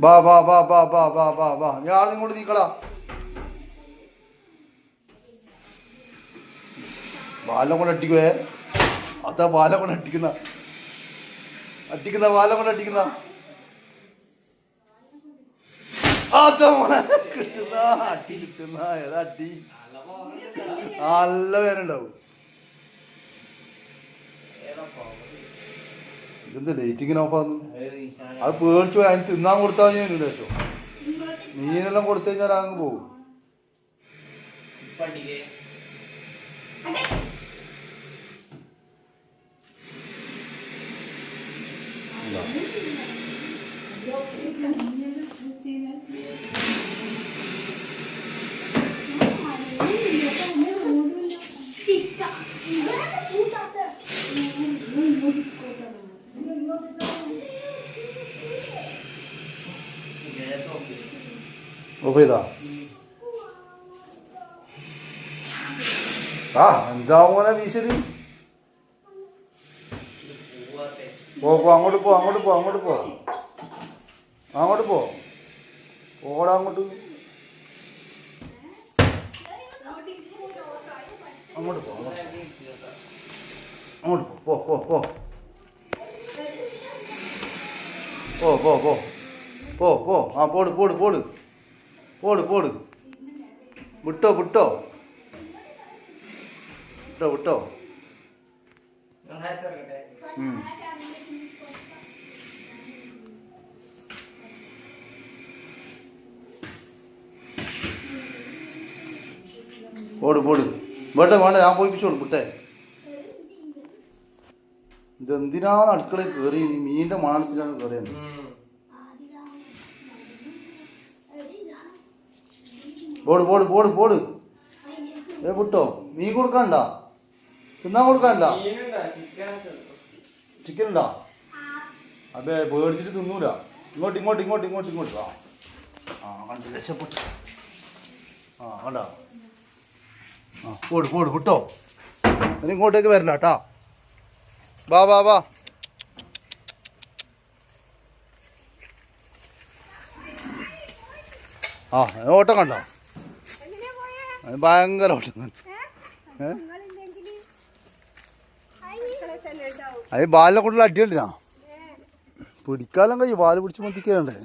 ബാ ബാ ബാ ബാ ബാ ബാ ബാ ബാ ഞാൻ ഇങ്ങോട്ട് നീക്കളാ. ബാലം കൊണ്ട് അടിക്കുവേ. അതാ ബാലം കൊണ്ട് അടിക്കുന്ന ബാലം കൊണ്ട് അടിക്കുന്ന അതാ മോനെ കിട്ടുന്ന അടി കിട്ടുന്ന ഏതാ അടി നല്ല പേരുണ്ടാവും. ഇതെന്താ ലൈറ്റിങ്ങിന് ഓഫാന്ന്? അത് പേടിച്ചു പോയി. അതിന് തിന്നാൻ കൊടുത്താൽ ഞാൻ ശേഷം മീനെല്ലാം കൊടുത്തു കഴിഞ്ഞാൽ അങ്ങ് പോകും. ഓഫ് ചെയ്താ? ആ എന്താ മോനെ വീശല്? അങ്ങോട്ട് പോ അങ്ങോട്ട് പോ അങ്ങോട്ട് പോ അങ്ങോട്ട് പോ ഓടാ അങ്ങോട്ട് അങ്ങോട്ട് പോ അങ്ങോട്ട് പോ പോ പോ പോ പോ പോ പോ പോ ആ പോട് പോട് പോട് പോട് പോട് വിട്ടോ വിട്ടോ വിട്ടോ വിട്ടോ. പോട് പോട് വേണ്ട വേണ്ട ഞാൻ പോയിപ്പിച്ചോളൂ വിട്ടേ. ഇതെന്തിനാണ് അടുക്കളയിൽ കയറി? മീനിന്റെ മണത്തിലാണ് കയറിയത്. പോട് പോട് പോട് പോട്. വിട്ടോ. മീൻ കൊടുക്കാനുണ്ട? തിന്നാൻ കൊടുക്കാനുണ്ട? ചിക്കൻ ഉണ്ടോ? അതെ പേടിച്ചിട്ട് തിന്നൂല. ഇങ്ങോട്ട് ഇങ്ങോട്ട് ഇങ്ങോട്ട് ഇങ്ങോട്ട് ഇങ്ങോട്ട് ആ ആ കണ്ട് രക്ഷപ്പെട്ടു. ആ കണ്ട. ആ പോട് പോട് വിട്ടോ. ഇനി ഇങ്ങോട്ടേക്ക് വരണ്ട കേട്ടാ. വാ വാ വാ. ആ ഓട്ടം കണ്ടോ? ഭയങ്കര ഓട്ടം. അത് ബാലിനെ കൊണ്ടുള്ള അടിയുണ്ട്. ഞാൻ പിടിക്കാലും കഴിയും. ബാല് പിടിച്ച് മന്തിക്കണ്ടേ.